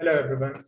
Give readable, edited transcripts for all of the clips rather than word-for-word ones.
Hello, everyone.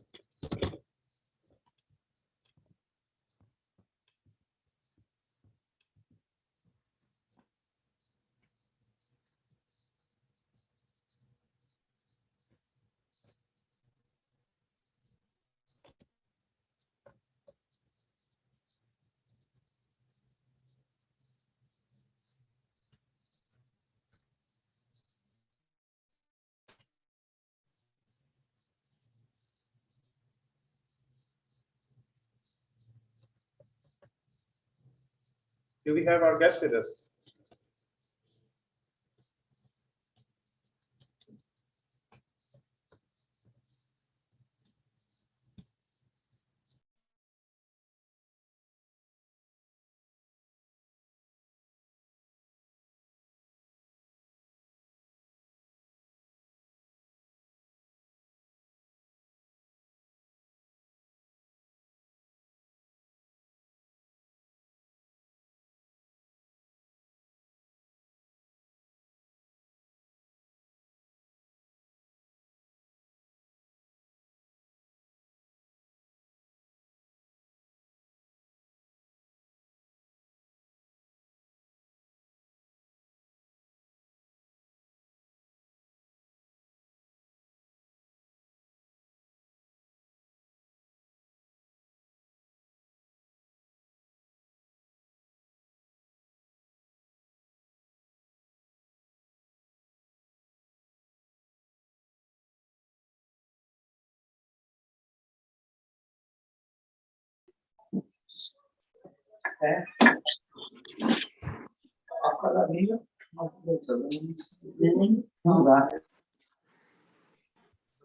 Do we have our guest with us?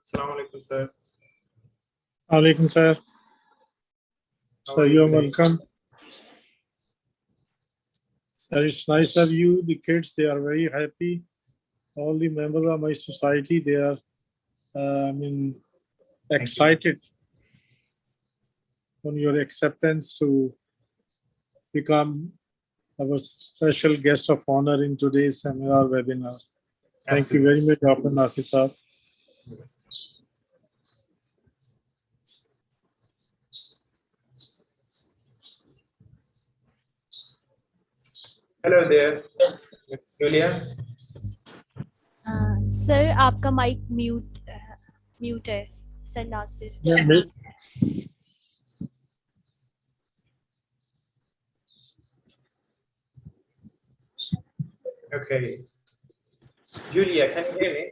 Assalamu alaikum, sir. Alaikum, sir. So you're welcome. Sir, it's nice of you. The kids, they are very happy. All the members of my society, they are excited on your acceptance to become our special guest of honor in today's seminar webinar. Thank you very much, Dr. Nasir sir. Hello there, Miss Julia. Sir आपका mic mute है sir Nasir. Okay. Julia, can you hear me?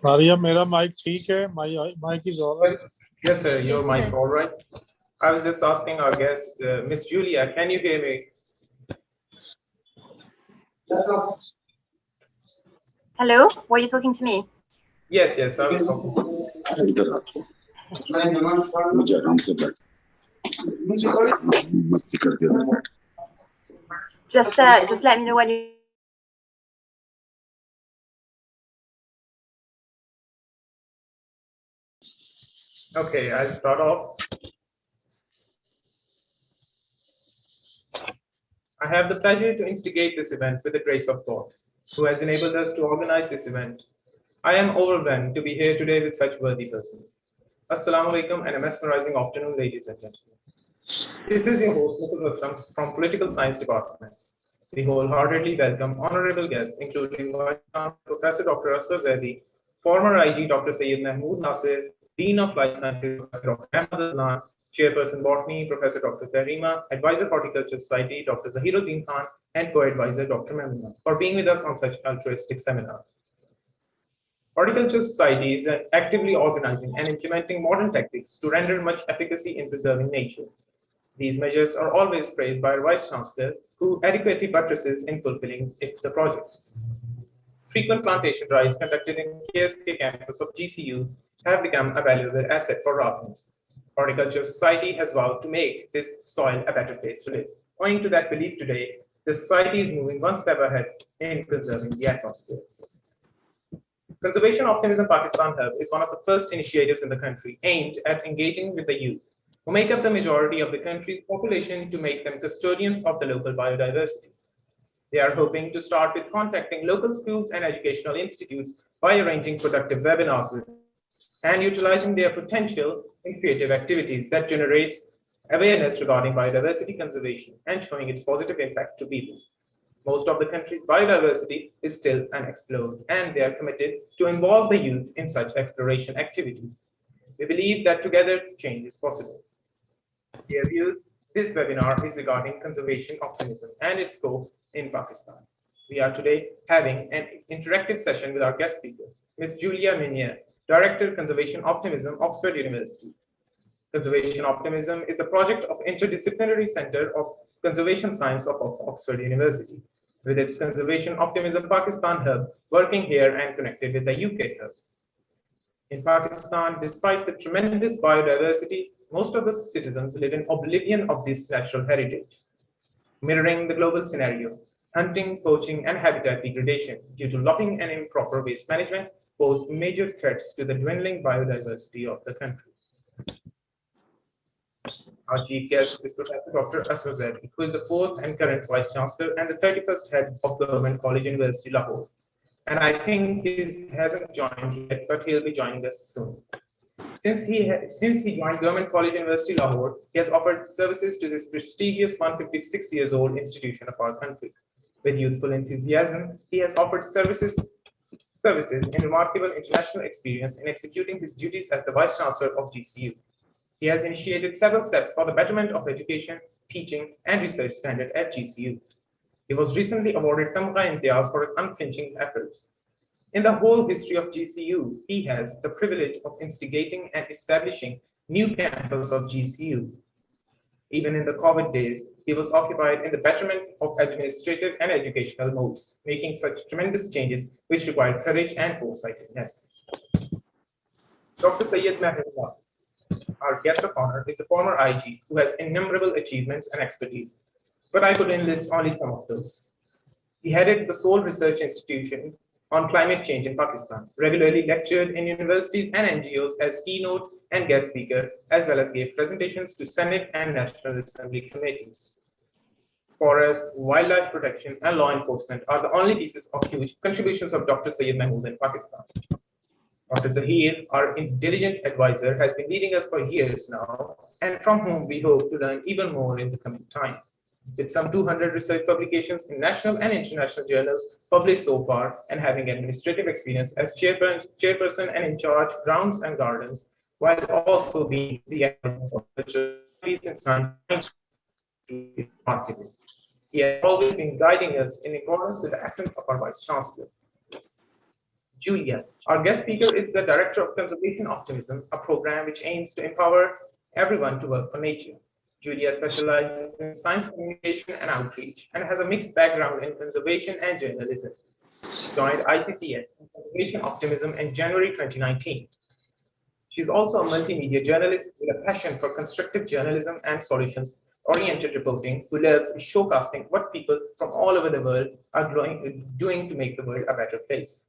Maria, मेरा mic ठीक है. My mic is all right. Yes, sir. Your Yes, mic's sir. all right. I was just asking our guest, Miss Julia, can you hear me? Hello, were you talking to me? Yes, I was talking. Just let me know when you. Okay, I'll start off. I have the pleasure to instigate this event with the grace of God, who has enabled us to organize this event. I am overwhelmed to be here today with such worthy persons. Assalamu alaikum and a mesmerizing afternoon, ladies and gentlemen. This is your host, Mr. Vikram from Political Science Department. We wholeheartedly welcome honorable guests, including Professor Dr. Asghar Zaidi, former IG Dr. Syed Mahmood Nasir, Dean of Life Sciences, Professor Dr. Ahmad Adnan, Chairperson Botany, Professor Dr. Karima, Advisor Horticulture Society, Dr. Zahiruddin Khan, and Co-Advisor Dr. Mamuna, for being with us on such altruistic seminar. Horticulture Society is actively organizing and implementing modern tactics to render much efficacy in preserving nature. These measures are always praised by our Vice Chancellor, who adequately buttresses in fulfilling the projects. Frequent plantation drives conducted in KSK campus of GCU have become a valuable asset for Rathmans. Horticulture Society has vowed to make this soil a better place to live. Owing to that belief today, the society is moving one step ahead in conserving the atmosphere. Conservation Optimism Pakistan Hub is one of the first initiatives in the country aimed at engaging with the youth who make up the majority of the country's population to make them custodians of the local biodiversity. They are hoping to start with contacting local schools and educational institutes by arranging productive webinars with them and utilizing their potential in creative activities that generates awareness regarding biodiversity conservation and showing its positive impact to people. Most of the country's biodiversity is still unexplored, and they are committed to involve the youth in such exploration activities. We believe that together change is possible. Dear viewers, this webinar is regarding conservation optimism and its scope in Pakistan. We are today having an interactive session with our guest speaker, Ms. Julia Minier, Director, Conservation Optimism, Oxford University. Conservation Optimism is the project of Interdisciplinary Center of Conservation Science of Oxford University, with its Conservation Optimism Pakistan Hub working here and connected with the UK Hub. In Pakistan, despite the tremendous biodiversity, most of the citizens live in oblivion of this natural heritage. Mirroring the global scenario, hunting, poaching, and habitat degradation due to logging and improper waste management pose major threats to the dwindling biodiversity of the country. Our chief guest is Professor Dr. Aswar Zaidi, who is the 4th and current Vice Chancellor and the 31st head of Government College University, Lahore. And I think he hasn't joined yet, but he'll be joining us soon. Since he joined Government College University, Lahore, he has offered services to this prestigious 156 years old institution of our country. With youthful enthusiasm, he has offered services and remarkable international experience in executing his duties as the Vice Chancellor of GCU. He has initiated several steps for the betterment of education, teaching, and research standard at GCU. He was recently awarded Tamgha Imtiaz for his unflinching efforts. In the whole history of GCU, he has the privilege of instigating and establishing new campus of GCU. Even in the COVID days, he was occupied in the betterment of administrative and educational modes, making such tremendous changes which required courage and foresightedness. Dr. Syed Mahbubullah, our guest of honor, is the former IG who has innumerable achievements and expertise, but I could enlist only some of those. He headed the sole research institution on climate change in Pakistan, regularly lectured in universities and NGOs as keynote and guest speaker, as well as gave presentations to Senate and National Assembly committees. Forest, wildlife protection, and law enforcement are the only pieces of huge contributions of Dr. Syed Mahmood in Pakistan. Dr. Zahir, our diligent advisor, has been leading us for years now, and from whom we hope to learn even more in the coming time. With some 200 research publications in national and international journals published so far, and having administrative experience as chairperson and in charge grounds and gardens, while also being the culture since 1990 marketing. He has always been guiding us in accordance with the accent of our Vice Chancellor. Julia, our guest speaker, is the Director of Conservation Optimism, a program which aims to empower everyone to work for nature. Julia specializes in science communication and outreach and has a mixed background in conservation and journalism. She joined ICCS in Conservation Optimism in January 2019. She is also a multimedia journalist with a passion for constructive journalism and solutions-oriented reporting, who loves showcasing what people from all over the world are doing to make the world a better place.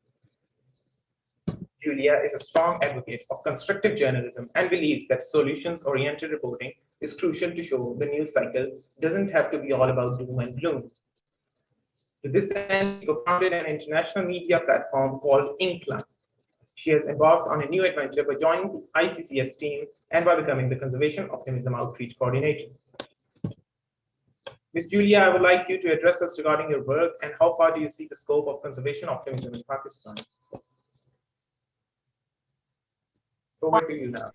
Julia is a strong advocate of constructive journalism and believes that solutions-oriented reporting is crucial to show the news cycle doesn't have to be all about doom and gloom. To this end, she co-founded an international media platform called Inkline. She has embarked on a new adventure by joining the ICCS team and by becoming the Conservation Optimism Outreach Coordinator. Ms. Julia, I would like you to address us regarding your work and how far do you see the scope of conservation optimism in Pakistan? Over to you now.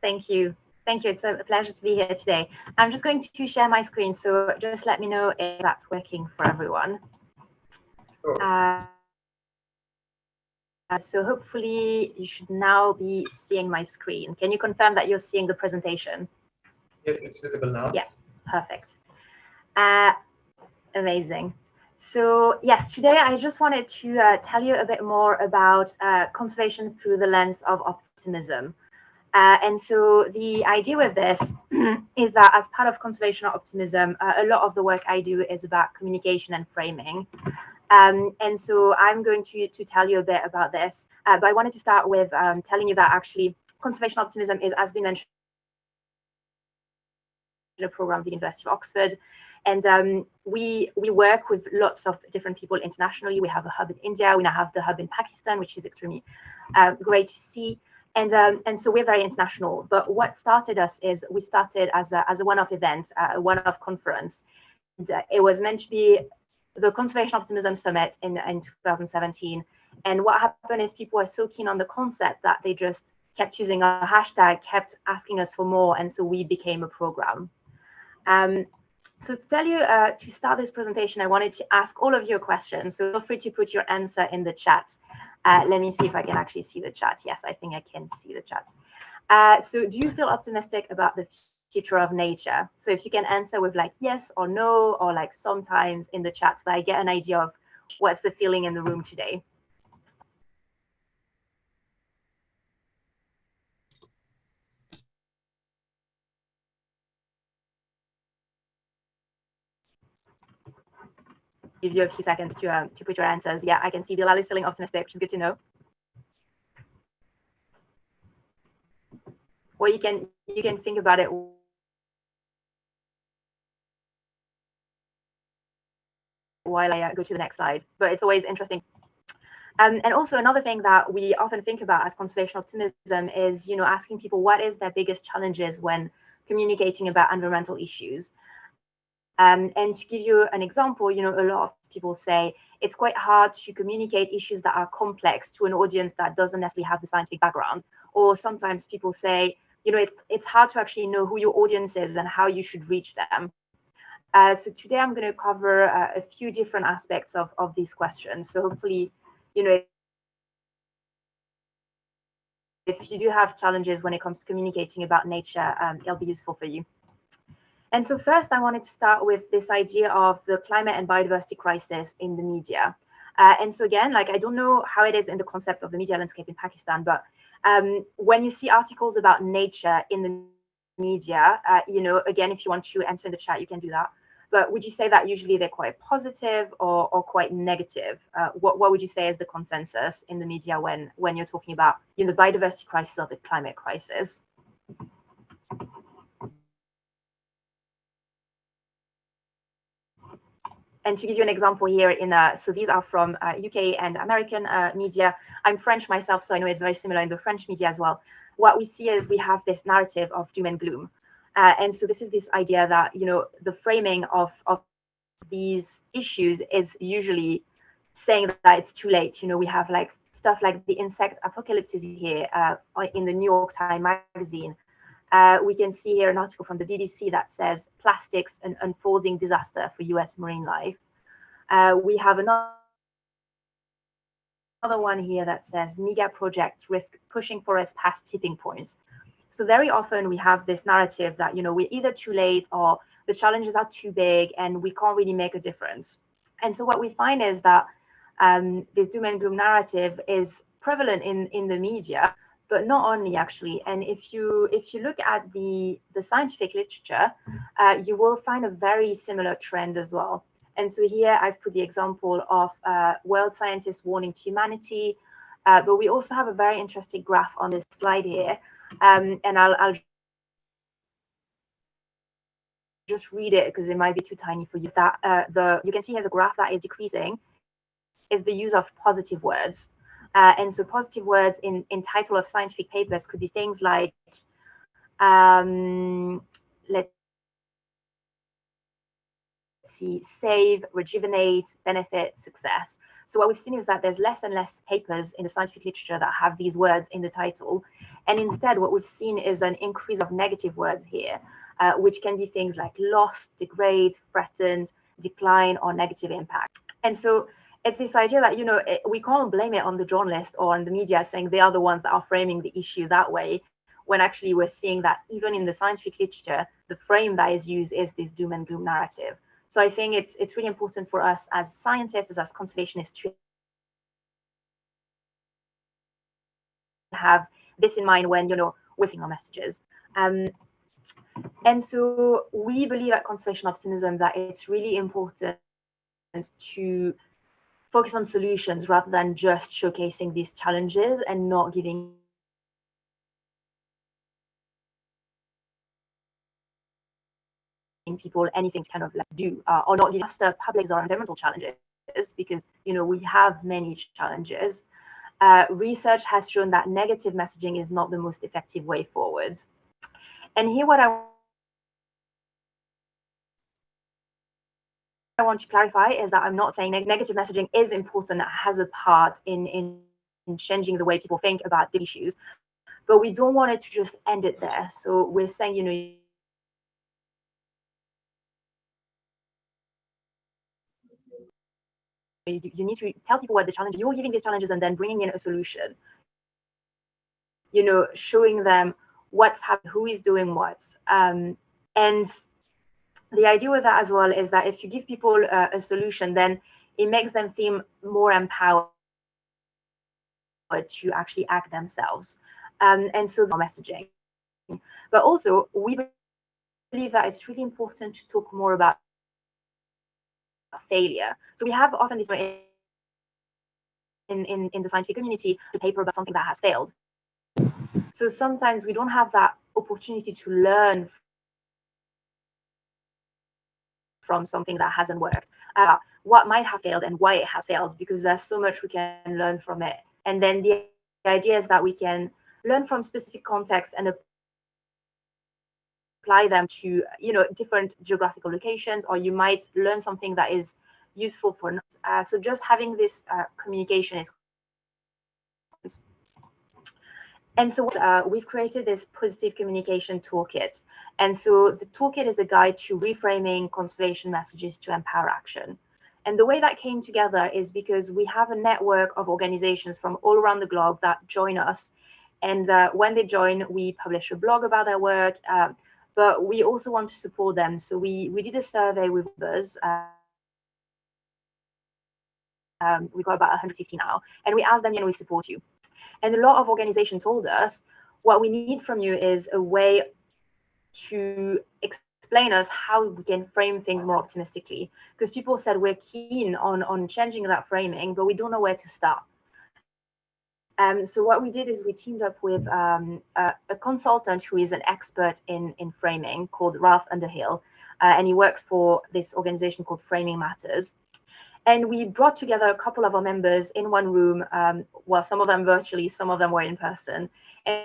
Thank you. Thank you. It's a pleasure to be here today. I'm just going to share my screen, so just let me know if that's working for everyone. Sure. So hopefully you should now be seeing my screen. Can you confirm that you're seeing the presentation? Yes, it's visible now. Yeah, perfect. Amazing. So yes, today I just wanted to tell you a bit more about conservation through the lens of optimism. And so the idea with this is that as part of conservation optimism, a lot of the work I do is about communication and framing. And so I'm going to tell you a bit about this, but I wanted to start with telling you that actually conservation optimism is, as been mentioned program at the University of Oxford. And we work with lots of different people internationally. We have a hub in India. We now have the hub in Pakistan, which is extremely great to see. And so we're very international. But what started us is we started as a one-off event, a one-off conference. And, it was meant to be the Conservation Optimism Summit in 2017. And what happened is people were so keen on the concept that they just kept using our hashtag, kept asking us for more. And so we became a program. So to tell you, to start this presentation, I wanted to ask all of you a question. So feel free to put your answer in the chat. Let me see if I can actually see the chat. Yes, I think I can see the chat. So do you feel optimistic about the future of nature? So if you can answer with like yes or no, or like sometimes in the chat, so that I get an idea of what's the feeling in the room today. Give you a few seconds to put your answers. Yeah, I can see Bilal is feeling optimistic, which is good to know. Or you can think about it while I go to the next slide. But it's always interesting. And also another thing that we often think about as conservation optimism is, you know, asking people what is their biggest challenges when communicating about environmental issues. And to give you an example, you know, a lot of people say it's quite hard to communicate issues that are complex to an audience that doesn't necessarily have the scientific background. Or sometimes people say, you know, it's hard to actually know who your audience is and how you should reach them. So today I'm going to cover a few different aspects of these questions. So hopefully, you know, if you do have challenges when it comes to communicating about nature, it'll be useful for you. And so first, I wanted to start with this idea of the climate and biodiversity crisis in the media. And so again, like I don't know how it is in the concept of the media landscape in Pakistan, but when you see articles about nature in the media, you know, again, if you want to answer in the chat, you can do that. But would you say that usually they're quite positive or quite negative? What would you say is the consensus in the media when you're talking about, you know, the biodiversity crisis or the climate crisis? And to give you an example here, so these are from UK and American media. I'm French myself, so I know it's very similar in the French media as well. What we see is we have this narrative of doom and gloom. And so this is this idea that, you know, the framing of these issues is usually saying that it's too late. You know, we have like stuff like the insect apocalypses here in the New York Times magazine. We can see here an article from the BBC that says plastics an unfolding disaster for US marine life. We have another one here that says mega projects risk pushing forests past tipping points. So very often we have this narrative that, you know, we're either too late or the challenges are too big and we can't really make a difference. And so what we find is that this doom and gloom narrative is prevalent in the media, but not only actually. And if you look at the scientific literature, you will find a very similar trend as well. And so here I've put the example of world scientists warning to humanity, but we also have a very interesting graph on this slide here. And I'll just read it because it might be too tiny for you. That you can see here the graph that is decreasing is the use of positive words. And so positive words in title of scientific papers could be things like, let's see, save, rejuvenate, benefit, success. So what we've seen is that there's less and less papers in the scientific literature that have these words in the title. And instead, what we've seen is an increase of negative words here, which can be things like lost, degrade, threatened, decline, or negative impact. And so it's this idea that, you know, we can't blame it on the journalists or on the media saying they are the ones that are framing the issue that way, when actually we're seeing that even in the scientific literature, the frame that is used is this doom and gloom narrative. So I think it's really important for us as scientists, as conservationists, to have this in mind when, you know, within our messages. And so we believe at Conservation Optimism that it's really important to focus on solutions rather than just showcasing these challenges and not giving people anything to kind of like do or not give us public or environmental challenges, because we have many challenges. Research has shown that negative messaging is not the most effective way forward. And here what I want to clarify is that I'm not saying negative messaging is important, that has a part in changing the way people think about issues, but we don't want it to just end it there. So we're saying, you need to tell people what the challenge is. You're giving these challenges and then bringing in a solution, showing them what's happening, who is doing what. And the idea with that as well is that if you give people a solution, then it makes them feel more empowered to actually act themselves. And so messaging. But also, we believe that it's really important to talk more about failure. So we have often this in the scientific community, a paper about something that has failed. So sometimes we don't have that opportunity to learn from something that hasn't worked, what might have failed and why it has failed, because there's so much we can learn from it. And then the idea is that we can learn from specific contexts and apply them to different geographical locations, or you might learn something that is useful for so just having this communication is. And so we've created this positive communication toolkit. And so the toolkit is a guide to reframing conservation messages to empower action. And the way that came together is because we have a network of organizations from all around the globe that join us. And when they join, we publish a blog about their work, but we also want to support them. So we did a survey with us. We got about 150 now, and we asked them, we support you. And a lot of organizations told us, what we need from you is a way to explain us how we can frame things more optimistically. Because people said we're keen on changing that framing, but we don't know where to start. So what we did is we teamed up with a consultant who is an expert in framing called Ralph Underhill, and he works for this organization called Framing Matters. And we brought together a couple of our members in one room, well, some of them virtually, some of them were in person. And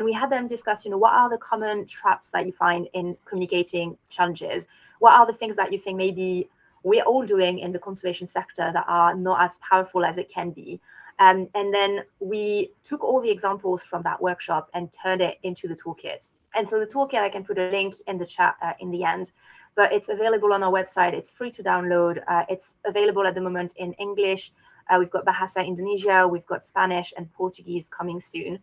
we had them discuss, what are the common traps that you find in communicating challenges? What are the things that you think maybe we're all doing in the conservation sector that are not as powerful as it can be? And then we took all the examples from that workshop and turned it into the toolkit. And so the toolkit, I can put a link in the chat in the end, but it's available on our website. It's free to download. It's available at the moment in English. We've got Bahasa Indonesia, we've got Spanish and Portuguese coming soon.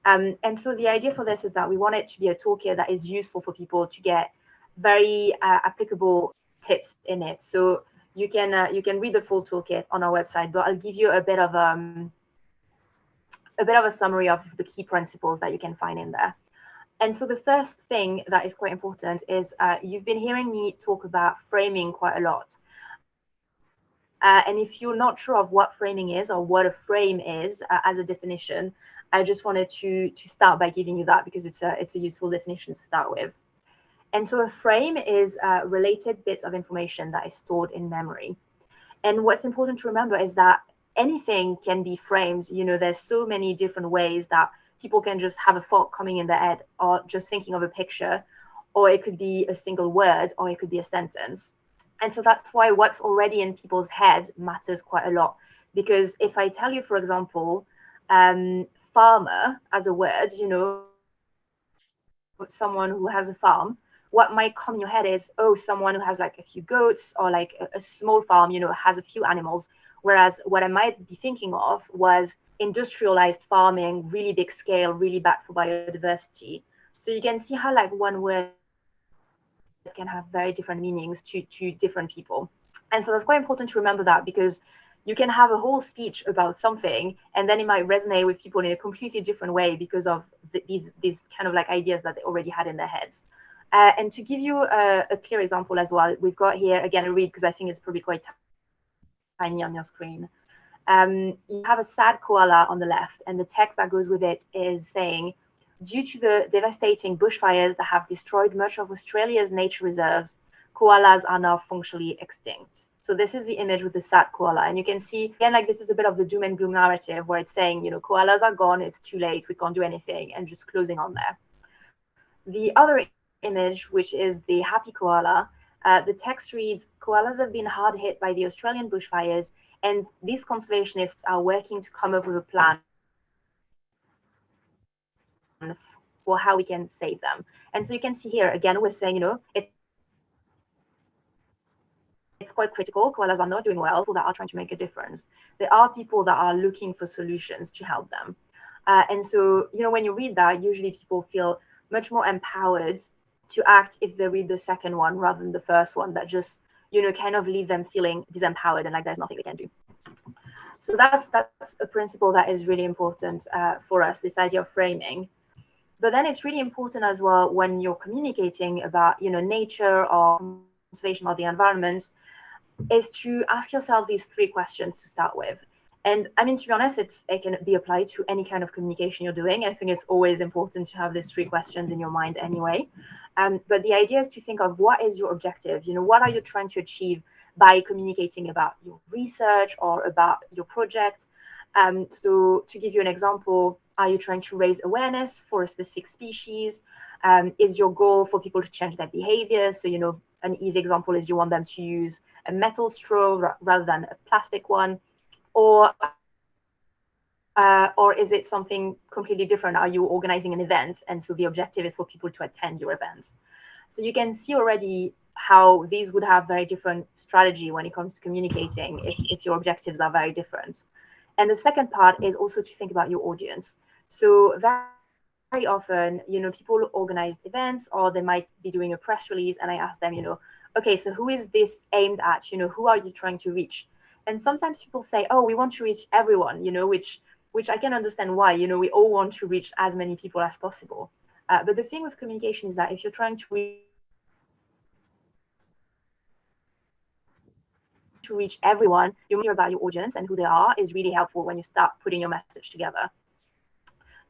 And so the idea for this is that we want it to be a toolkit that is useful for people to get very applicable tips in it. So you can read the full toolkit on our website, but I'll give you a bit of a summary of the key principles that you can find in there. And so the first thing that is quite important is you've been hearing me talk about framing quite a lot. And if you're not sure of what framing is or what a frame is as a definition, I just wanted to start by giving you that, because it's a useful definition to start with. And so a frame is related bits of information that is stored in memory. And what's important to remember is that anything can be framed. There's so many different ways that people can just have a thought coming in their head, or just thinking of a picture, or it could be a single word, or it could be a sentence. And so that's why what's already in people's heads matters quite a lot. Because if I tell you, for example, farmer as a word, someone who has a farm, what might come in your head is, oh, someone who has like a few goats, or like a small farm, has a few animals. Whereas what I might be thinking of was industrialized farming, really big scale, really bad for biodiversity. So you can see how like one word can have very different meanings to different people. And so that's quite important to remember that, because you can have a whole speech about something, and then it might resonate with people in a completely different way because of these kind of like ideas that they already had in their heads. And to give you a clear example as well, we've got here, again, a read, because I think it's probably quite tiny on your screen. You have a sad koala on the left, and the text that goes with it is saying, due to the devastating bushfires that have destroyed much of Australia's nature reserves, koalas are now functionally extinct. So this is the image with the sad koala. And you can see, again, like this is a bit of the doom and gloom narrative where it's saying, koalas are gone, it's too late, we can't do anything, and just closing on there. The other image, which is the happy koala, the text reads, koalas have been hard hit by the Australian bushfires, and these conservationists are working to come up with a plan for how we can save them. And so you can see here, again, we're saying, it's quite critical. Koalas are not doing well. People that are trying to make a difference. There are people that are looking for solutions to help them. And so, when you read that, usually people feel much more empowered to act if they read the second one rather than the first one that just, kind of leave them feeling disempowered and like there's nothing they can do. So that's a principle that is really important for us, this idea of framing. But then it's really important as well when you're communicating about, nature or conservation or the environment, is to ask yourself these 3 questions to start with. And I mean, to be honest, it can be applied to any kind of communication you're doing. I think it's always important to have these 3 questions in your mind anyway. But the idea is to think of what is your objective? What are you trying to achieve by communicating about your research or about your project? So to give you an example, are you trying to raise awareness for a specific species? Is your goal for people to change their behavior? So, an easy example is you want them to use a metal straw rather than a plastic one, or is it something completely different? Are you organizing an event, and so the objective is for people to attend your event? So you can see already how these would have very different strategy when it comes to communicating if your objectives are very different. And the second part is also to think about your audience. So very often, people organize events or they might be doing a press release, and I ask them, okay, so who is this aimed at? Who are you trying to reach? And sometimes people say, oh, we want to reach everyone, which I can understand why, we all want to reach as many people as possible. But the thing with communication is that if you're trying to reach everyone, you hear about your audience and who they are is really helpful when you start putting your message together.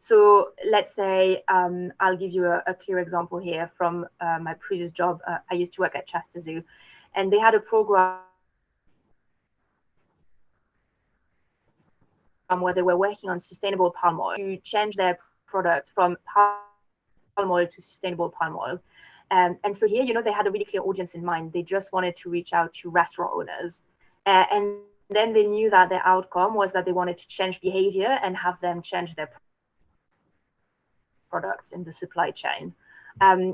So let's say I'll give you a clear example here from my previous job. I used to work at Chester Zoo, and they had a program where they were working on sustainable palm oil to change their products from palm oil to sustainable palm oil. And so here, they had a really clear audience in mind. They just wanted to reach out to restaurant owners. And then they knew that their outcome was that they wanted to change behavior and have them change their products in the supply chain.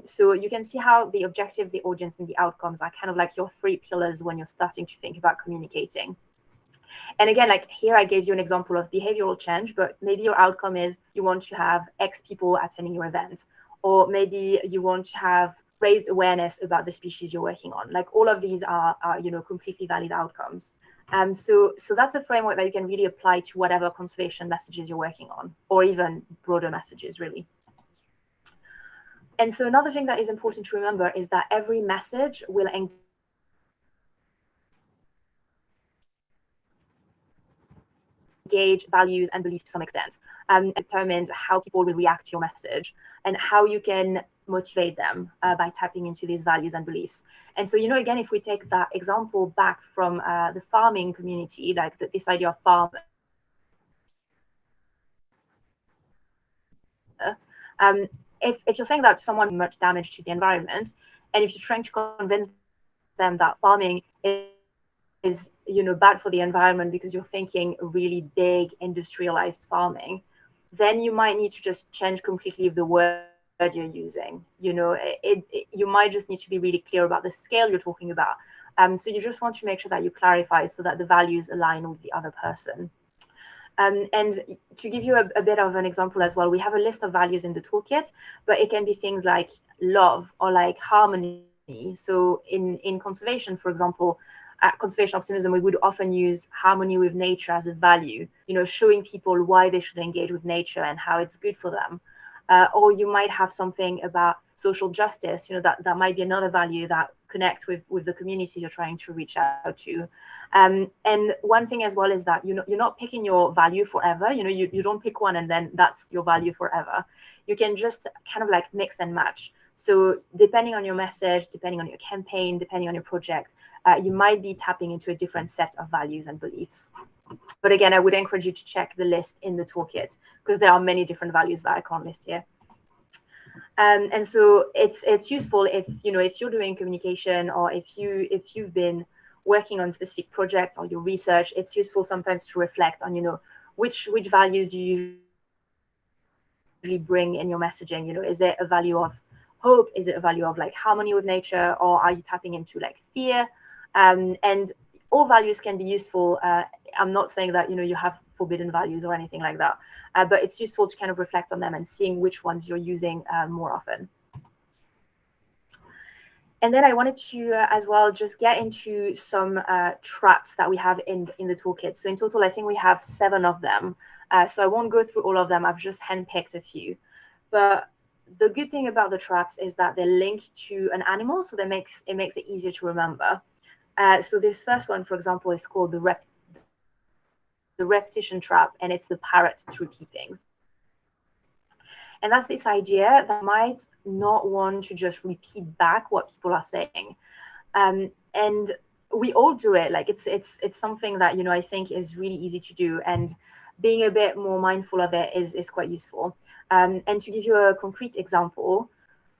So you can see how the objective, the audience, and the outcomes are kind of like your 3 pillars when you're starting to think about communicating. And again, like here, I gave you an example of behavioral change, but maybe your outcome is you want to have X people attending your event, or maybe you want to have raised awareness about the species you're working on. Like all of these are completely valid outcomes. So that's a framework that you can really apply to whatever conservation messages you're working on, or even broader messages, really. And so another thing that is important to remember is that every message will engage values and beliefs to some extent. It determines how people will react to your message and how you can motivate them by tapping into these values and beliefs. And so, again, if we take that example back from the farming community, like this idea of farm, if you're saying that to someone much damage to the environment, and if you're trying to convince them that farming is bad for the environment because you're thinking really big industrialized farming, then you might need to just change completely the word you're using. You might just need to be really clear about the scale you're talking about. So you just want to make sure that you clarify so that the values align with the other person. And to give you a bit of an example as well, we have a list of values in the toolkit, but it can be things like love or like harmony. So in conservation, for example, at conservation optimism, we would often use harmony with nature as a value, showing people why they should engage with nature and how it's good for them. Or you might have something about social justice, that might be another value that connect with the community you're trying to reach out to. And one thing as well is that you're not picking your value forever. You don't pick one and then that's your value forever. you can just kind of like mix and match. So depending on your message, depending on your campaign, depending on your project, you might be tapping into a different set of values and beliefs. But again, I would encourage you to check the list in the toolkit, because there are many different values that I can't list here. And so it's useful if you're doing communication, or if you've been working on specific projects or your research, it's useful sometimes to reflect on which values do you usually bring in your messaging. Is it a value of hope? Is it a value of like harmony with nature, or are you tapping into like fear? And all values can be useful. I'm not saying that you have forbidden values or anything like that, but it's useful to kind of reflect on them and seeing which ones you're using more often. And then I wanted to as well just get into some traps that we have in the toolkit. So in total, I think we have 7 of them. So I won't go through all of them. I've just handpicked a few. But the good thing about the traps is that they're linked to an animal, so that makes it easier to remember. So this first one, for example, is called the repetition trap, and it's the parrot to repeat things. And that's this idea that might not want to just repeat back what people are saying. And we all do it. Like it's something that, I think is really easy to do. And being a bit more mindful of it is quite useful. And to give you a concrete example,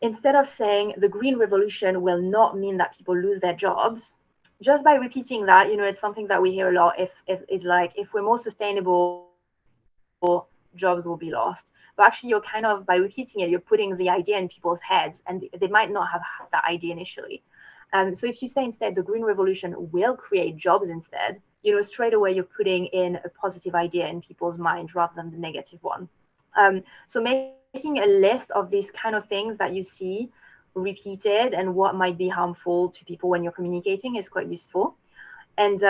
instead of saying the green revolution will not mean that people lose their jobs, just by repeating that, it's something that we hear a lot. If we're more sustainable, jobs will be lost. But actually, you're kind of, by repeating it, you're putting the idea in people's heads, and they might not have had that idea initially. So if you say instead the green revolution will create jobs instead, straight away you're putting in a positive idea in people's mind rather than the negative one. So making a list of these kind of things that you see repeated and what might be harmful to people when you're communicating is quite useful. And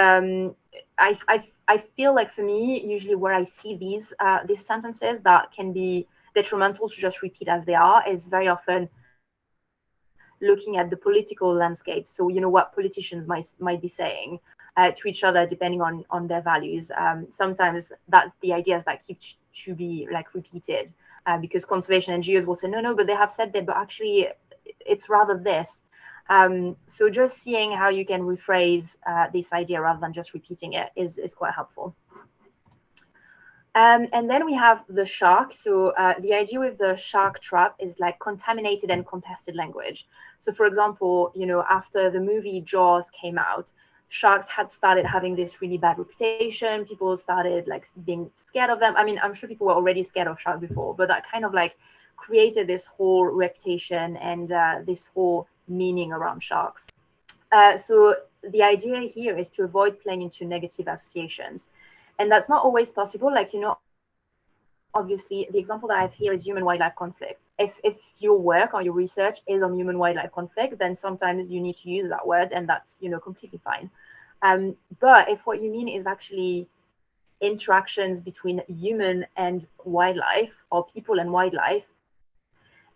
I feel like for me, usually where I see these sentences that can be detrimental to just repeat as they are is very often looking at the political landscape. So what politicians might be saying to each other depending on their values. Sometimes that's the ideas that keep to be like repeated because conservation NGOs will say no, but they have said that, but actually it's rather this. So just seeing how you can rephrase this idea rather than just repeating it is quite helpful. And then we have the shark. So the idea with the shark trap is like contaminated and contested language. So for example, after the movie Jaws came out, sharks had started having this really bad reputation. People started like being scared of them. I mean, I'm sure people were already scared of sharks before, but that kind of like created this whole reputation and this whole meaning around sharks. So the idea here is to avoid playing into negative associations. And that's not always possible. Like, obviously the example that I have here is human-wildlife conflict. If your work or your research is on human-wildlife conflict, then sometimes you need to use that word, and that's, completely fine. But if what you mean is actually interactions between human and wildlife or people and wildlife,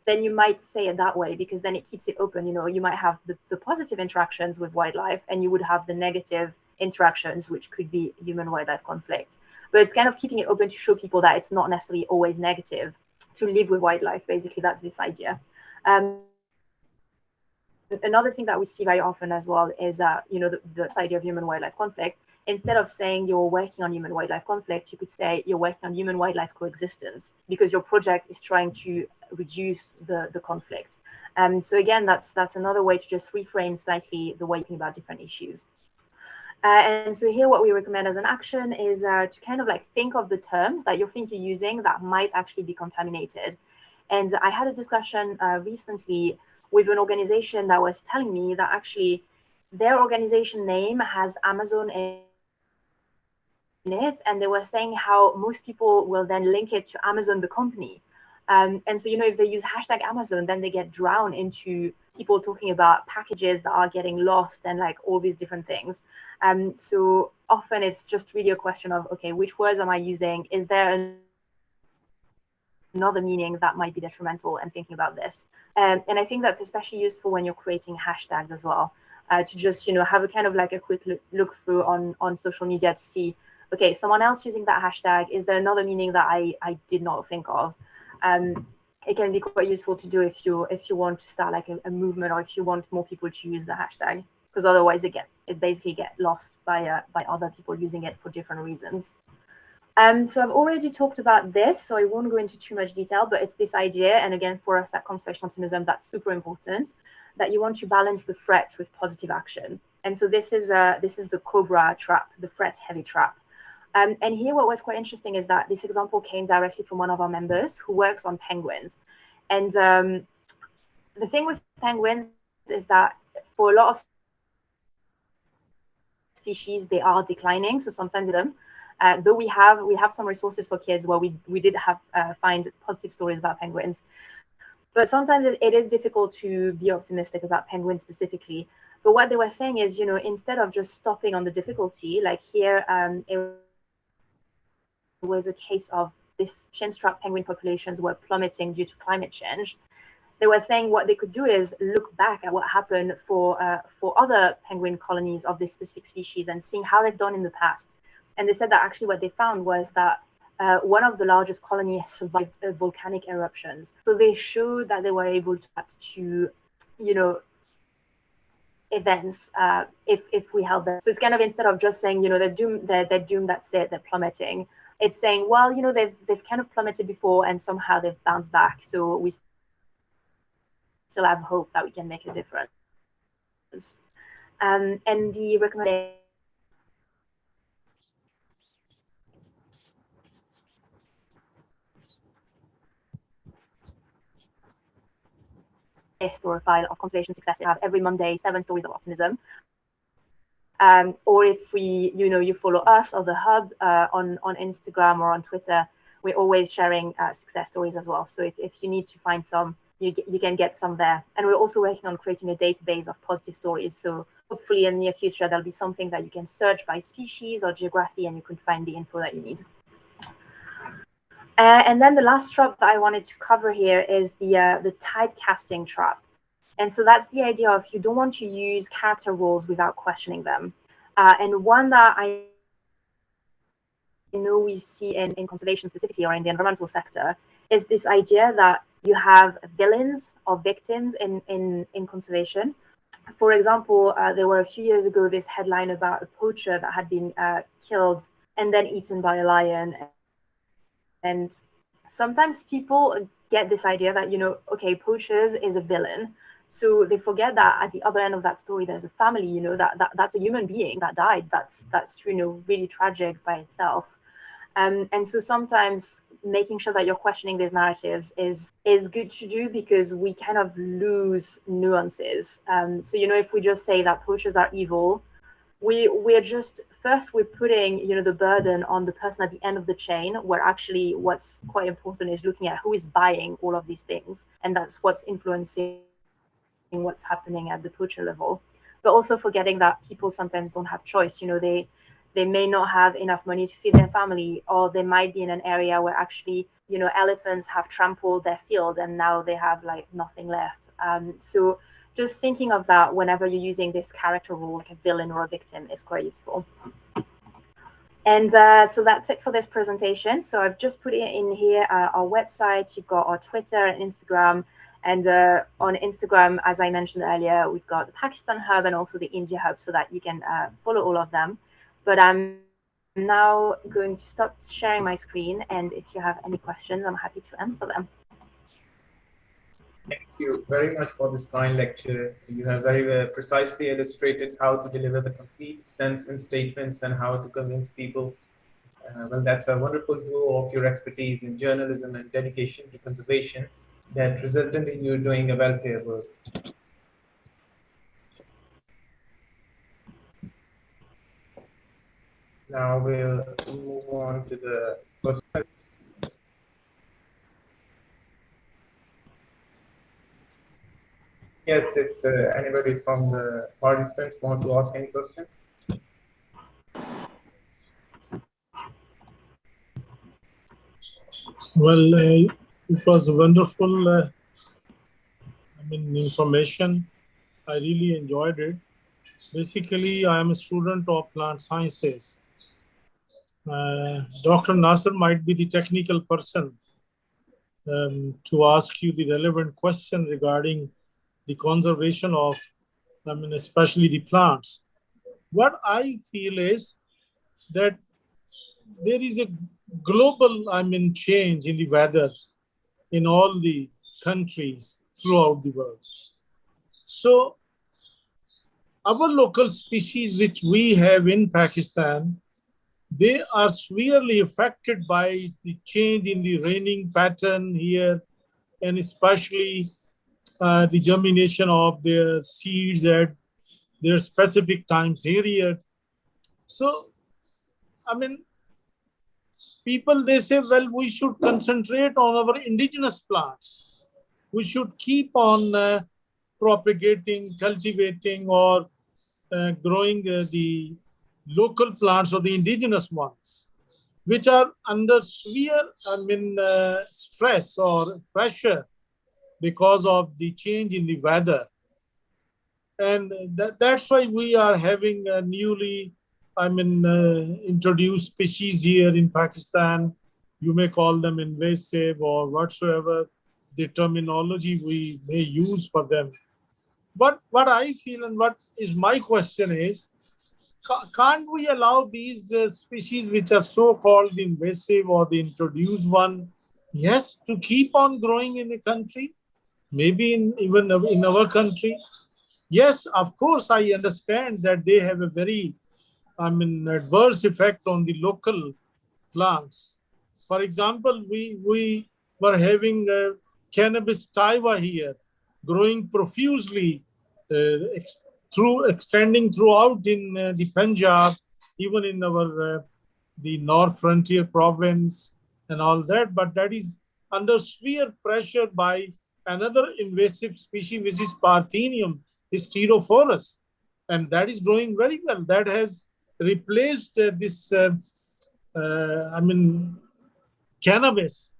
then you might say it that way, because then it keeps it open. You might have the positive interactions with wildlife, and you would have the negative interactions, which could be human-wildlife conflict. But it's kind of keeping it open to show people that it's not necessarily always negative to live with wildlife. Basically, that's this idea. Another thing that we see very often as well is, the idea of human-wildlife conflict. Instead of saying you're working on human-wildlife conflict, you could say you're working on human-wildlife coexistence, because your project is trying to reduce the conflict. So again, that's another way to just reframe slightly the way you think about different issues. And so here what we recommend as an action is to kind of like think of the terms that you think you're using that might actually be contaminated. And I had a discussion recently with an organization that was telling me that actually their organization name has Amazon in it, and they were saying how most people will then link it to Amazon the company. And so, if they use hashtag Amazon, then they get drowned into people talking about packages that are getting lost and like all these different things. So often it's just really a question of, okay, which words am I using? Is there another meaning that might be detrimental, and thinking about this? And I think that's especially useful when you're creating hashtags as well, to just, have a kind of like a quick look through on social media to see, okay, someone else using that hashtag, is there another meaning that I did not think of? it can be quite useful to do if you want to start like a movement, or if you want more people to use the hashtag, because otherwise it basically get lost by other people using it for different reasons. So I've already talked about this, so I won't go into too much detail, but it's this idea, and again, for us at Conservation Optimism, that's super important, that you want to balance the threats with positive action. And so this is the Cobra trap, the threat heavy trap. And here what was quite interesting is that this example came directly from one of our members who works on penguins. And the thing with penguins is that for a lot of species, they are declining, so sometimes them. Though we have some resources for kids where we did have find positive stories about penguins, but sometimes it is difficult to be optimistic about penguins specifically. But what they were saying is, instead of just stopping on the difficulty, like here, it was a case of this chinstrap penguin populations were plummeting due to climate change. They were saying what they could do is look back at what happened for other penguin colonies of this specific species and seeing how they've done in the past. And they said that actually what they found was that one of the largest colonies survived volcanic eruptions. So they showed that they were able to events if we help them. So it's kind of, instead of just saying, they're doomed, that's it, they're plummeting. It's saying, well, they've kind of plummeted before and somehow they've bounced back. So we still have hope that we can make a difference. And the recommendation or a file of conservation success. I have every Monday 7 stories of optimism. Or if you follow us or the hub on Instagram or on Twitter, we're always sharing success stories as well. So if you need to find some, you can get some there. And we're also working on creating a database of positive stories. So hopefully in the near future, there'll be something that you can search by species or geography, and you can find the info that you need. And then the last trap that I wanted to cover here is the typecasting trap. And so that's the idea of, you don't want to use character roles without questioning them. And one that I know we see in conservation specifically, or in the environmental sector, is this idea that you have villains or victims in conservation. For example, there were a few years ago this headline about a poacher that had been killed and then eaten by a lion. And sometimes people get this idea that, okay, poachers is a villain. So they forget that at the other end of that story, there's a family, that's a human being that died. That's really tragic by itself. And so sometimes making sure that you're questioning these narratives is good to do, because we kind of lose nuances. So, if we just say that poachers are evil, we're just, first we're putting the burden on the person at the end of the chain, where actually what's quite important is looking at who is buying all of these things, and that's what's influencing what's happening at the poacher level. But also forgetting that people sometimes don't have choice. They may not have enough money to feed their family, or they might be in an area where actually elephants have trampled their field and now they have like nothing left. So just thinking of that whenever you're using this character role, like a villain or a victim, is quite useful. And so that's it for this presentation. So I've just put it in here, our website, you've got our Twitter and Instagram. And on Instagram, as I mentioned earlier, we've got the Pakistan hub and also the India hub, so that you can follow all of them. But I'm now going to stop sharing my screen. And if you have any questions, I'm happy to answer them. Thank you very much for this fine lecture. You have very precisely illustrated how to deliver the complete sense in statements and how to convince people. Well, that's a wonderful view of your expertise in journalism and dedication to conservation that resulted in you doing a welfare work. Now we'll move on to the first. Yes, if anybody from the participants want to ask any question. Well, it was wonderful. Information. I really enjoyed it. Basically, I am a student of plant sciences. Dr. Nasser might be the technical person to ask you the relevant question regarding the conservation of, especially the plants. What I feel is that there is a global, change in the weather in all the countries throughout the world. So our local species, which we have in Pakistan, they are severely affected by the change in the raining pattern here, and especially the germination of their seeds at their specific time period. So, people, they say, well, we should concentrate on our indigenous plants. We should keep on propagating, cultivating, or growing the local plants or the indigenous ones, which are under severe, stress or pressure because of the change in the weather. And that's why we are having a newly, introduced species here in Pakistan. You may call them invasive or whatsoever the terminology we may use for them. What I feel and what is my question is, can't we allow these species which are so-called invasive or the introduced one, yes, to keep on growing in the country, maybe even in our country? Yes, of course, I understand that they have a very, adverse effect on the local plants. For example, we were having cannabis taiva here, growing profusely, extending throughout in the Punjab, even in our the North Frontier province and all that. But that is under severe pressure by another invasive species, which is Parthenium hysterophorus, and that is growing very well. That has replaced this, cannabis.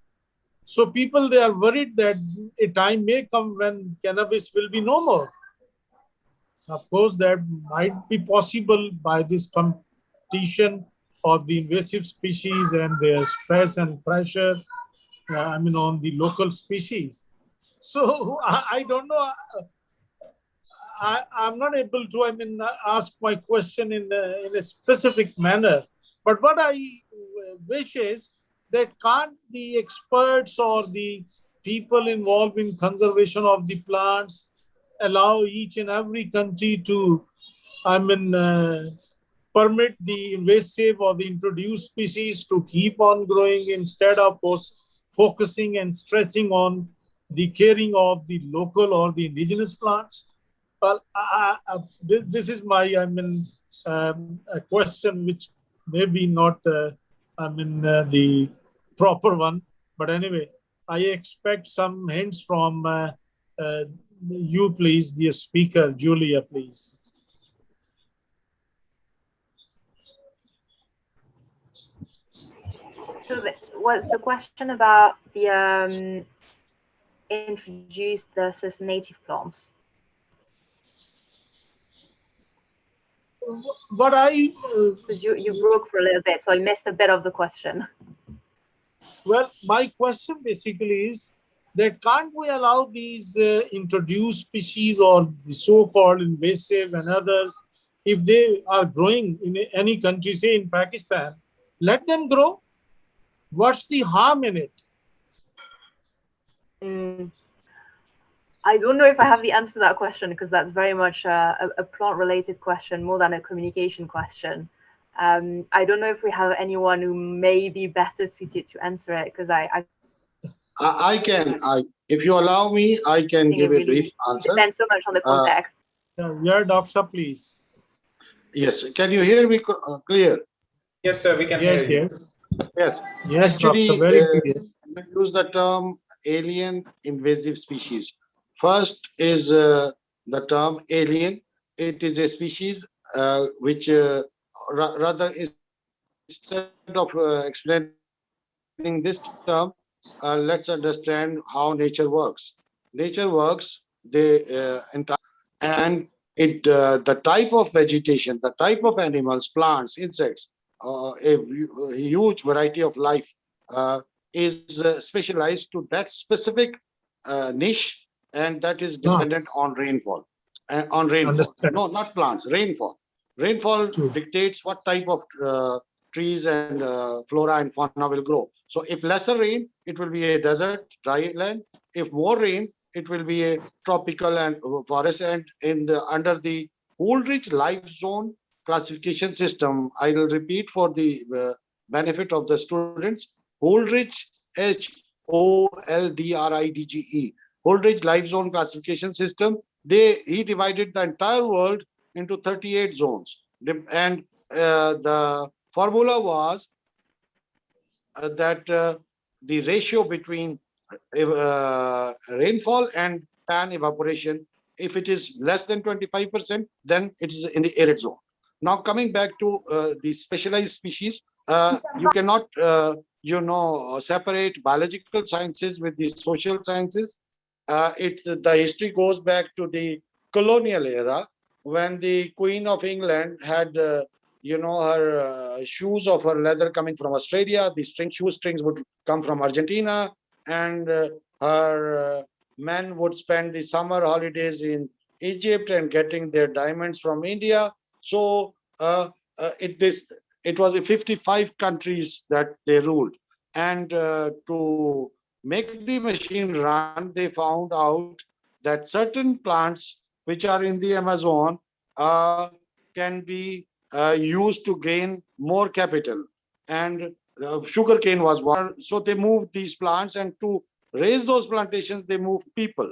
So people, they are worried that a time may come when cannabis will be no more. Suppose that might be possible by this competition of the invasive species and their stress and pressure, on the local species. So I don't know. I'm not able to, ask my question in a specific manner. But what I wish is that can't the experts or the people involved in conservation of the plants allow each and every country to, permit the invasive or the introduced species to keep on growing instead of focusing and stressing on the caring of the local or the indigenous plants? Well, this is my, a question which may be not, the proper one. But anyway, I expect some hints from you, please, the speaker, Julia, please. So was the question about the introduced versus native plants? What I you broke for a little bit, so I missed a bit of the question. Well, my question basically is that can't we allow these introduced species or the so-called invasive and others, if they are growing in any country, say in Pakistan, let them grow? What's the harm in it? I don't know if I have the answer to that question, because that's very much a plant-related question more than a communication question. I don't know if we have anyone who may be better suited to answer it, because I can. If you allow me, I can give a brief answer. Depends so much on the context. Yeah, Doctor, please. Yes. Can you hear me clear? Yes, sir. We can Yes, hear you. yes. Yes. Yes, Actually, Doctor, very clear. we use the term alien invasive species. First is the term alien. It is a species which rather, instead of explaining this term, let's understand how nature works. Nature works, and the type of vegetation, the type of animals, plants, insects, a huge variety of life is specialized to that specific niche, and that is dependent Plants. on rainfall. On rainfall. Understand. No, not plants, rainfall. Rainfall True. dictates what type of trees and flora and fauna will grow. So if lesser rain, it will be a desert, dry land. If more rain, it will be a tropical and forest. And in the under the Coolidge Life Zone classification system, I will repeat for the benefit of the students. Coolidge, HOLDRIDGE, Coolidge Life Zone classification system. He divided the entire world into 38 zones, and the formula was that the ratio between rainfall and pan evaporation, if it is less than 25%, then it is in the arid zone. Now coming back to the specialized species, you cannot separate biological sciences with the social sciences. The history goes back to the colonial era, when the Queen of England had her shoes of her leather coming from Australia. The shoe strings would come from Argentina, and her men would spend the summer holidays in Egypt and getting their diamonds from India. So it was 55 countries that they ruled, and to make the machine run, they found out that certain plants which are in the Amazon can be used to gain more capital, and sugarcane was one. So they moved these plants, and to raise those plantations, they moved people,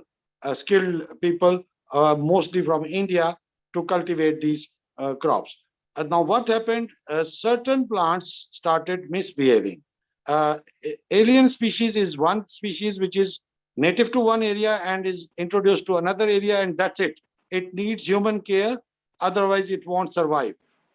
skilled people, mostly from India, to cultivate these crops. Now, what happened? Certain plants started misbehaving. Alien species is one species which is native to one area and is introduced to another area, and that's it. It needs human care, otherwise it won't survive,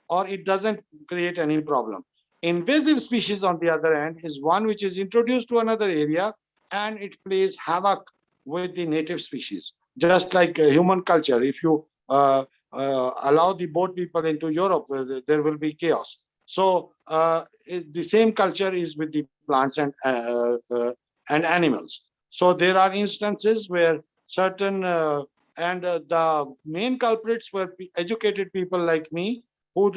or it doesn't create any problem. Invasive species, on the other hand, is one which is introduced to another area and it plays havoc with the native species. Just like human culture, if you allow the boat people into Europe, there will be chaos. So the same culture is with the plants and animals. So there are instances where certain the main culprits were educated people like me, who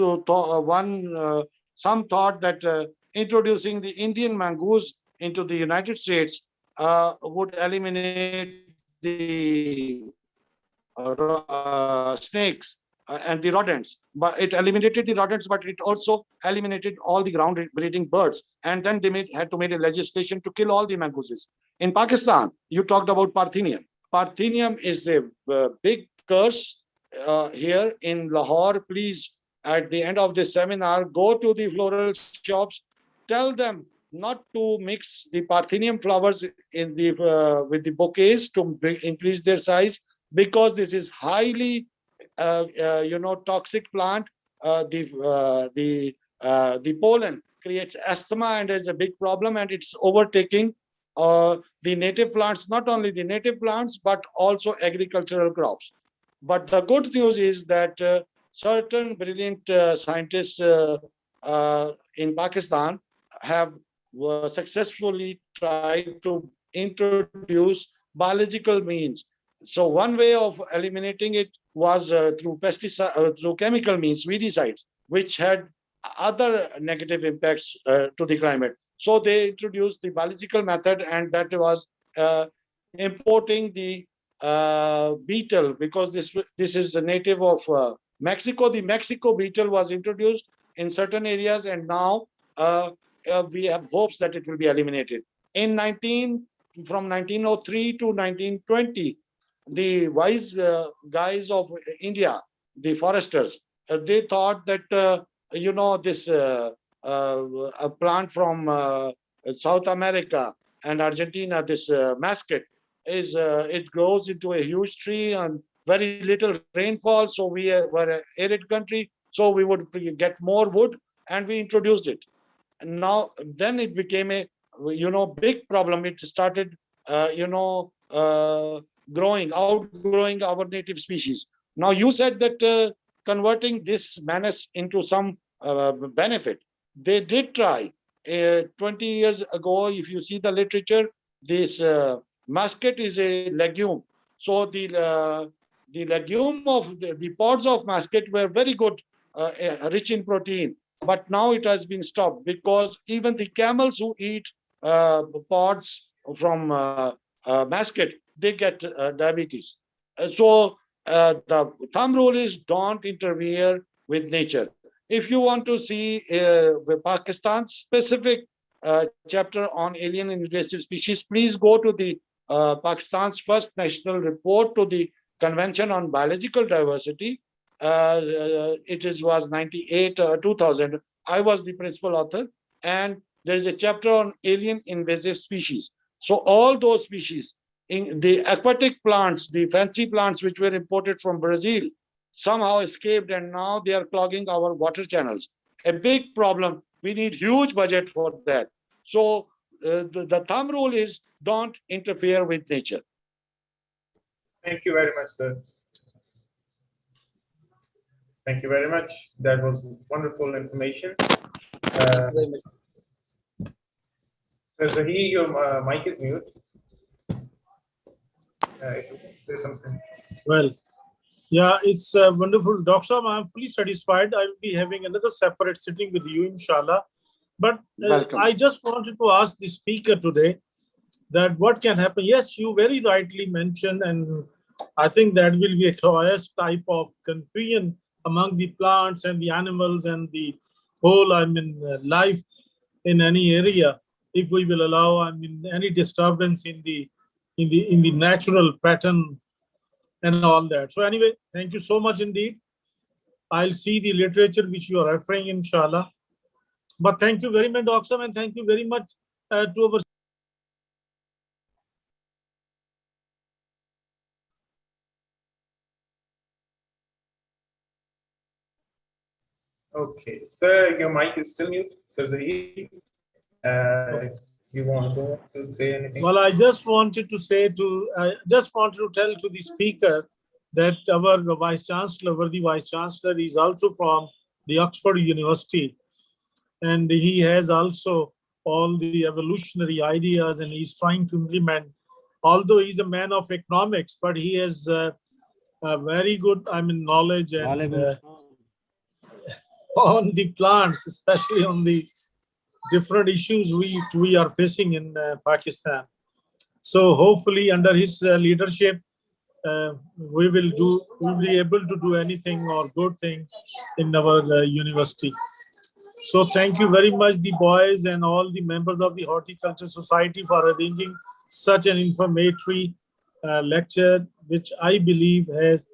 some thought that introducing the Indian mongoose into the United States would eliminate the snakes and the rodents. But it eliminated the rodents, but it also eliminated all the ground breeding birds. And then they had to make a legislation to kill all the mongooses. In Pakistan, you talked about Parthenium. Parthenium is a big curse here in Lahore. Please, at the end of this seminar, go to the floral shops, tell them not to mix the Parthenium flowers in the with the bouquets to increase their size, because this is highly toxic plant. The pollen creates asthma and is a big problem, and it's overtaking the native plants, not only the native plants, but also agricultural crops. But the good news is that certain brilliant scientists in Pakistan have successfully tried to introduce biological means. So one way of eliminating it was through pesticide, through chemical means, weedicides, which had other negative impacts to the climate. So they introduced the biological method, and that was importing the beetle, because this is a native of Mexico. The Mexico beetle was introduced in certain areas, and now we have hopes that it will be eliminated. From 1903 to 1920, the wise guys of India, the foresters, they thought that this a plant from South America and Argentina, this mesquite, it grows into a huge tree and very little rainfall. So we were an arid country, so we would get more wood, and we introduced it. And now then it became a big problem. It started outgrowing our native species. Now you said that converting this menace into some benefit, they did try. 20 years ago, if you see the literature, this muscat is a legume. So the legume of the pods of muscat were very good, rich in protein. But now it has been stopped because even the camels who eat pods from muscat, they get diabetes. The thumb rule is don't interfere with nature. If you want to see Pakistan's specific chapter on alien and invasive species, please go to the Pakistan's first national report to the Convention on Biological Diversity. Was 98, 2000. I was the principal author, and there is a chapter on alien invasive species. So all those species, in the aquatic plants, the fancy plants which were imported from Brazil, somehow escaped, and now they are clogging our water channels. A big problem. We need huge budget for that. So the thumb rule is don't interfere with nature. Thank you very much, sir. Thank you very much. That was wonderful information. Sir Zahir, your mic is mute. Say something. Well, yeah, it's wonderful. Dr. Sam, I'm fully satisfied. I will be having another separate sitting with you, inshallah. But I just wanted to ask the speaker today that what can happen. Yes, you very rightly mentioned, and I think that will be a chaos type of confusion among the plants and the animals and the whole, life in any area, if we will allow, any disturbance in the natural pattern and all that. So anyway, thank you so much indeed. I'll see the literature which you are referring, inshallah. But thank you very much, Dr. and thank you very much to our. Okay, sir, your mic is still mute. Sir Zahir, you want to say anything? Well, I just wanted to tell to the speaker that our Vice Chancellor, the Vice Chancellor, is also from the Oxford University. And he has also all the evolutionary ideas, and he's trying to implement, although he's a man of economics, but he has a very good, knowledge and on the plants, especially on the different issues we are facing in Pakistan. So hopefully under his leadership, we will be able to do anything or good thing in our university. So thank you very much, the boys and all the members of the Horticulture Society, for arranging such an informatory lecture, which I believe has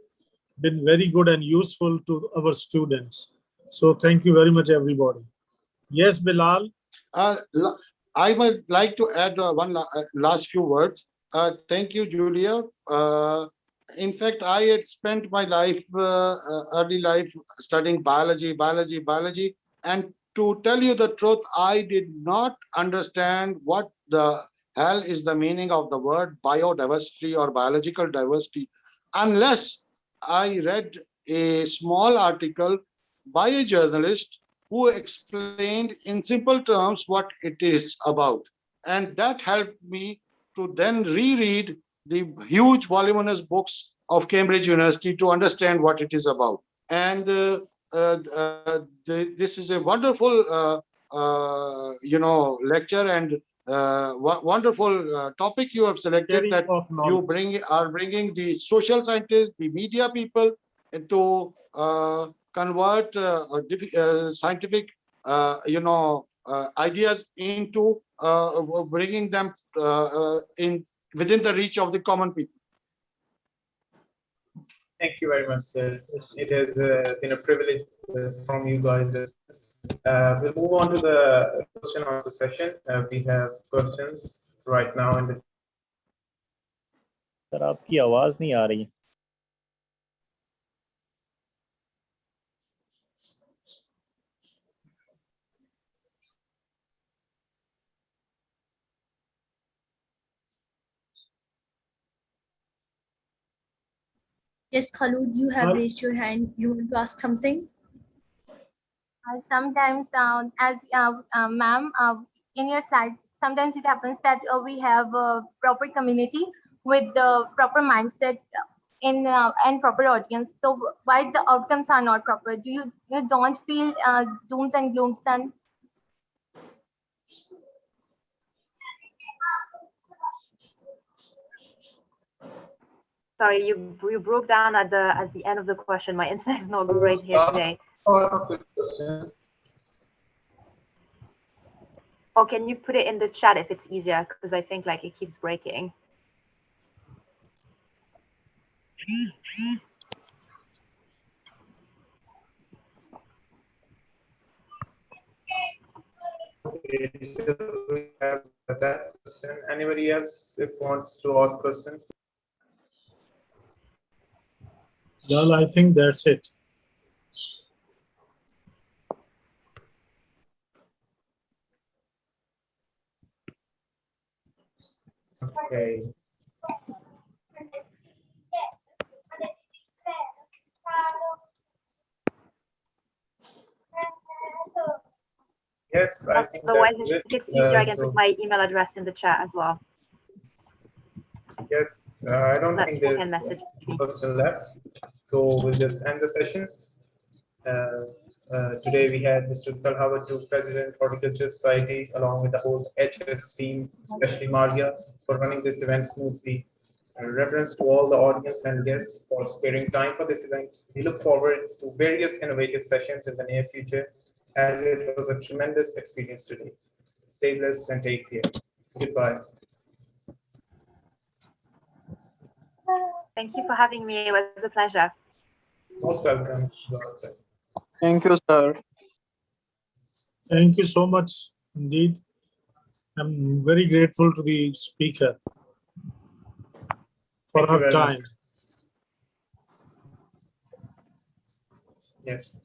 been very good and useful to our students. So thank you very much, everybody. Yes, Bilal. I would like to add one last few words. Thank you, Julia. In fact, I had spent my life, early life, studying biology. And to tell you the truth, I did not understand what the hell is the meaning of the word biodiversity or biological diversity unless I read a small article by a journalist who explained in simple terms what it is about. And that helped me to then reread the huge voluminous books of Cambridge University to understand what it is about. And this is a wonderful, lecture and wonderful topic you have selected, that you are bringing the social scientists, the media people, to convert scientific, ideas into bringing them within the reach of the common people. Thank you very much, sir. It has been a privilege from you guys. We'll move on to the question and answer session. We have questions right now. Sir आपकी आवाज नहीं आ रही. Yes, Khalud, you have raised your hand. You want to ask something? sometimes, ma'am, in your slides, sometimes it happens that we have a proper community with the proper mindset in and proper audience. So why the outcomes are not proper? Do you don't feel dooms and glooms then? Sorry, you broke down at the end of the question. My internet is not great here today. Part of the question. Or can you put it in the chat if it's easier? Because I think like it keeps breaking. Okay, so we have that question. Anybody else if wants to ask question? Well, I think that's it. Okay. Yes, I think Otherwise, that's if it. it's easier, I can So, put my email address in the chat as well. yes, I don't That think people there's can message me. question left. So we'll just end the session. Today we had Mr. Talhawa, President, Horticulture Society, along with the whole HS team, especially Maria, for running this event smoothly. Reference to all the audience and guests for sparing time for this event. We look forward to various innovative sessions in the near future, as it was a tremendous experience today. Stay blessed and take care. Goodbye. Thank you for having me. It was a pleasure. Most welcome. Thank you, sir. Thank you so much indeed. I'm very grateful to the speaker for Thank you her very time. much. Yes.